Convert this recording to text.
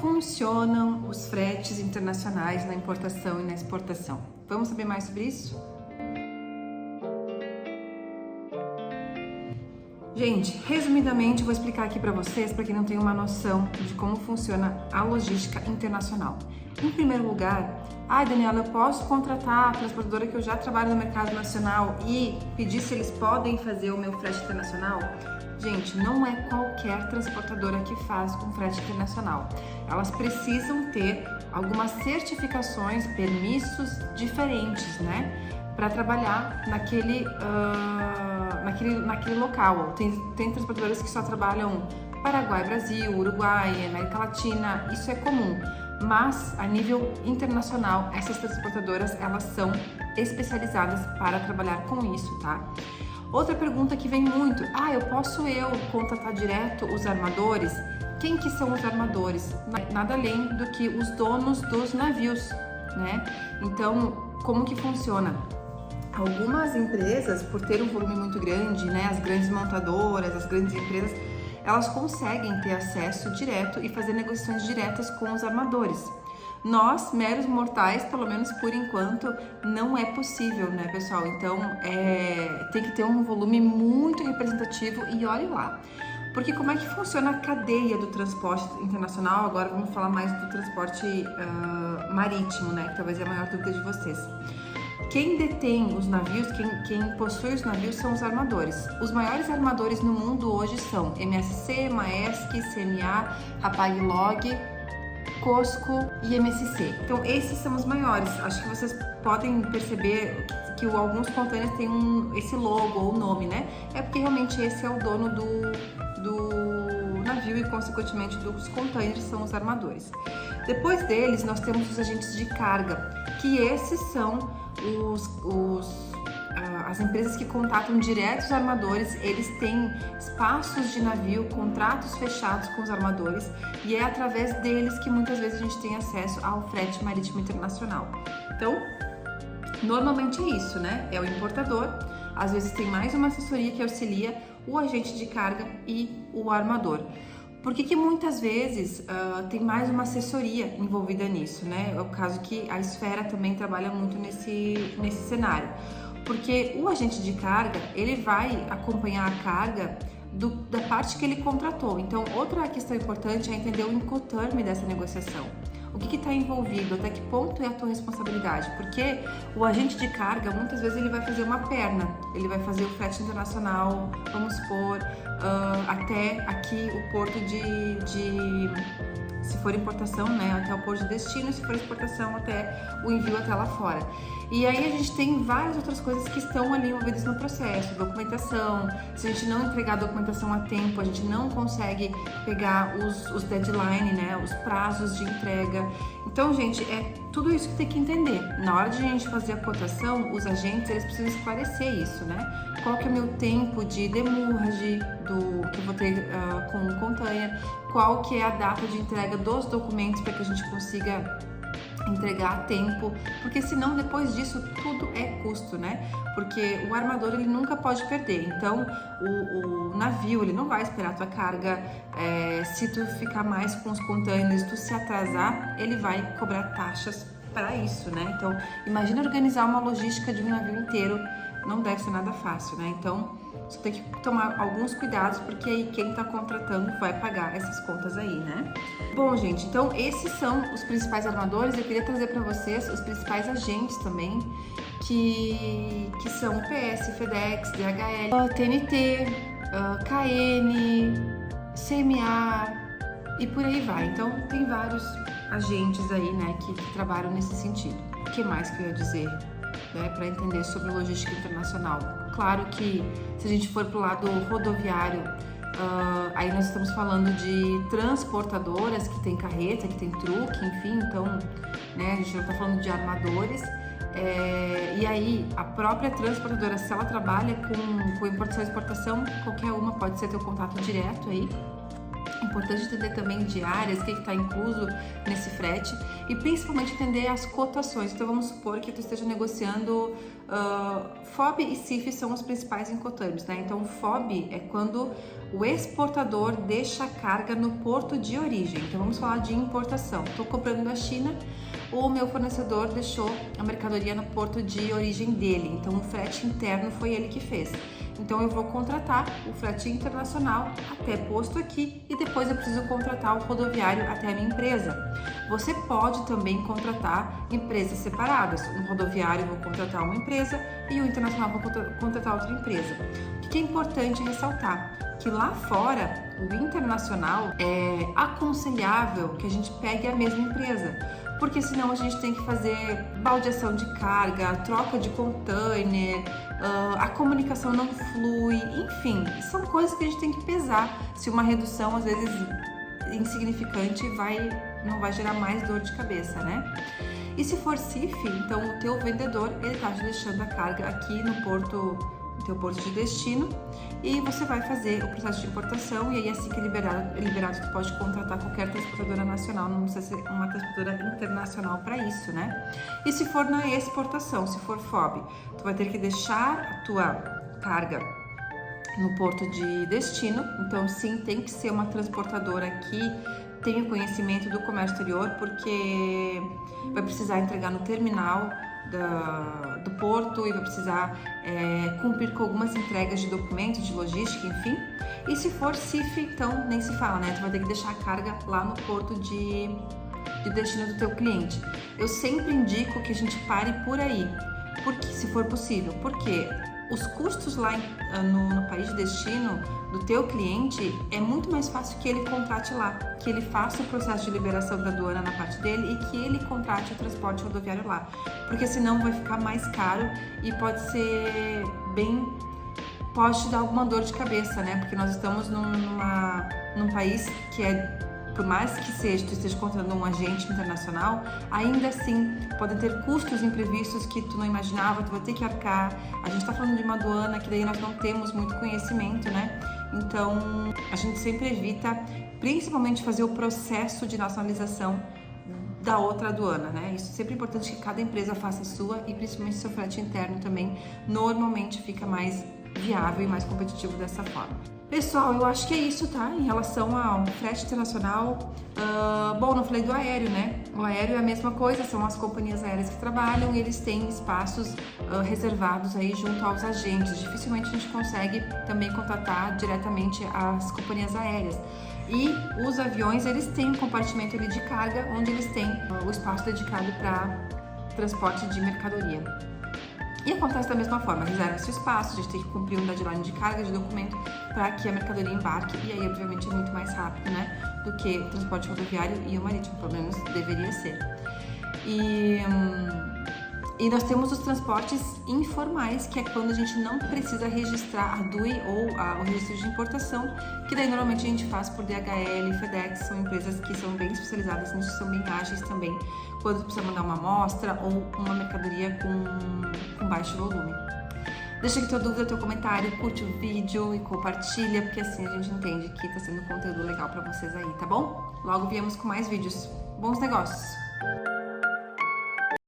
funcionam os fretes internacionais na importação e na exportação? Vamos saber mais sobre isso? Gente, resumidamente eu vou explicar aqui para vocês, para quem não tem uma noção de como funciona a logística internacional. Em primeiro lugar, Daniela, eu posso contratar a transportadora que eu já trabalho no mercado nacional e pedir se eles podem fazer o meu frete internacional? Gente, não é qualquer transportadora que faz um frete internacional. Elas precisam ter algumas certificações, permissos diferentes, né? Para trabalhar naquele local. Tem transportadoras que só trabalham Paraguai, Brasil, Uruguai, América Latina, isso é comum. Mas a nível internacional, essas transportadoras, elas são especializadas para trabalhar com isso, tá? Outra pergunta que vem muito, eu posso contratar direto os armadores? Quem que são os armadores? Nada além do que os donos dos navios, né? Então, como que funciona? Algumas empresas, por ter um volume muito grande, né, as grandes montadoras, as grandes empresas, elas conseguem ter acesso direto e fazer negociações diretas com os armadores. Nós, meros mortais, pelo menos por enquanto, não é possível, né, pessoal? Então, tem que ter um volume muito representativo e olhe lá. Porque como é que funciona a cadeia do transporte internacional? Agora vamos falar mais do transporte marítimo, né, que talvez é a maior dúvida de vocês. Quem detém os navios, quem possui os navios são os armadores. Os maiores armadores no mundo hoje são MSC, Maersk, CMA, Hapag-Lloyd, COSCO e MSC. Então esses são os maiores. Acho que vocês podem perceber que alguns containers têm esse logo ou nome, né? É porque realmente esse é o dono do navio e consequentemente dos containers são os armadores. Depois deles nós temos os agentes de carga, que esses são as empresas que contatam direto os armadores. Eles têm espaços de navio, contratos fechados com os armadores e é através deles que muitas vezes a gente tem acesso ao frete marítimo internacional. Então, normalmente é isso, né? É o importador, às vezes tem mais uma assessoria que auxilia o agente de carga e o armador. Por que muitas vezes tem mais uma assessoria envolvida nisso, né? É o caso que a Esfera também trabalha muito nesse cenário. Porque o agente de carga, ele vai acompanhar a carga da parte que ele contratou. Então, outra questão importante é entender o Incoterm dessa negociação. O que está envolvido, até que ponto é a tua responsabilidade? Porque o agente de carga, muitas vezes, ele vai fazer uma perna, ele vai fazer o frete internacional, vamos supor, até aqui o porto se for importação, né, até o porto de destino, se for exportação, até o envio até lá fora. E aí a gente tem várias outras coisas que estão ali envolvidas no processo, documentação. Se a gente não entregar a documentação a tempo, a gente não consegue pegar os deadline, né, os prazos de entrega. Então, gente, é tudo isso que tem que entender. Na hora de a gente fazer a cotação, os agentes, eles precisam esclarecer isso, né? Qual que é o meu tempo de demurrage que eu vou ter com o container, qual que é a data de entrega dos documentos para que a gente consiga entregar a tempo, porque senão depois disso tudo é custo, né? Porque o armador ele nunca pode perder, então o navio ele não vai esperar a tua carga, se tu ficar mais com os containers, tu se atrasar, ele vai cobrar taxas para isso, né? Então imagina organizar uma logística de um navio inteiro, não deve ser nada fácil, né? Então você tem que tomar alguns cuidados, porque aí quem está contratando vai pagar essas contas aí, né? Bom, gente, então esses são os principais armadores. Eu queria trazer para vocês os principais agentes também, que são o PS, FedEx, DHL, TNT, KN, CMA e por aí vai. Então tem vários agentes aí, né, que trabalham nesse sentido. O que mais que eu ia dizer, né, para entender sobre logística internacional? Claro que se a gente for para o lado rodoviário, aí nós estamos falando de transportadoras que tem carreta, que tem truque, enfim, então, né, a gente não está falando de armadores. E aí a própria transportadora, se ela trabalha com importação e exportação, qualquer uma pode ser teu contato direto aí. importante entender também diárias, o que está incluso nesse frete e principalmente entender as cotações. Então vamos supor que tu esteja negociando, FOB e CIF são os principais incoterms, né? Então FOB é quando o exportador deixa a carga no porto de origem. Então vamos falar de importação. Estou comprando da China, o meu fornecedor deixou a mercadoria no porto de origem dele. Então o frete interno foi ele que fez. Então eu vou contratar o frete internacional até posto aqui e depois eu preciso contratar o rodoviário até a minha empresa. Você pode também contratar empresas separadas. Um rodoviário vou contratar uma empresa e o internacional vou contratar outra empresa. O que é importante ressaltar? Que lá fora, o internacional é aconselhável que a gente pegue a mesma empresa, porque senão a gente tem que fazer baldeação de carga, troca de container, a comunicação não flui, enfim, são coisas que a gente tem que pesar. Se uma redução, às vezes insignificante, não vai gerar mais dor de cabeça, né? E se for CIF, então o teu vendedor, ele tá te deixando a carga aqui no teu porto de destino e você vai fazer o processo de importação e aí assim que liberado tu pode contratar qualquer transportadora nacional, não precisa ser uma transportadora internacional para isso, né? E se for na exportação, se for FOB, tu vai ter que deixar a tua carga no porto de destino, então sim, tem que ser uma transportadora que tenha conhecimento do comércio exterior, porque vai precisar entregar no terminal do porto e vai precisar cumprir com algumas entregas de documentos, de logística, enfim. E se for CIF, então nem se fala, né? Tu vai ter que deixar a carga lá no porto de destino do teu cliente. Eu sempre indico que a gente pare por aí, porque se for possível, porque os custos lá no país de destino do teu cliente é muito mais fácil que ele contrate lá, que ele faça o processo de liberação da aduana na parte dele e que ele contrate o transporte rodoviário lá, porque senão vai ficar mais caro e pode te dar alguma dor de cabeça, né? Porque nós estamos num país que por mais que tu esteja contratando um agente internacional, ainda assim podem ter custos imprevistos que tu não imaginava, tu vai ter que arcar. A gente está falando de uma aduana que daí nós não temos muito conhecimento, né? Então a gente sempre evita, principalmente, fazer o processo de nacionalização da outra aduana, né? Isso é sempre importante que cada empresa faça a sua e principalmente seu frete interno também normalmente fica mais viável e mais competitivo dessa forma. Pessoal, eu acho que é isso, tá? Em relação ao frete internacional, bom, não falei do aéreo, né? O aéreo é a mesma coisa, são as companhias aéreas que trabalham e eles têm espaços reservados aí junto aos agentes. Dificilmente a gente consegue também contratar diretamente as companhias aéreas. E os aviões, eles têm um compartimento ali de carga, onde eles têm o espaço dedicado para transporte de mercadoria. E acontece da mesma forma, reserva-se o espaço, a gente tem que cumprir um deadline de carga de documento para que a mercadoria embarque, e aí obviamente é muito mais rápido, né, do que o transporte rodoviário e o marítimo, pelo menos deveria ser. E nós temos os transportes informais, que é quando a gente não precisa registrar a DUI ou o registro de importação, que daí normalmente a gente faz por DHL, FedEx, são empresas que são bem especializadas nisso, são bem ágeis também, quando precisa mandar uma amostra ou uma mercadoria com baixo volume. Deixa aqui tua dúvida, teu comentário, curte o vídeo e compartilha, porque assim a gente entende que tá sendo conteúdo legal pra vocês aí, tá bom? Logo viemos com mais vídeos. Bons negócios!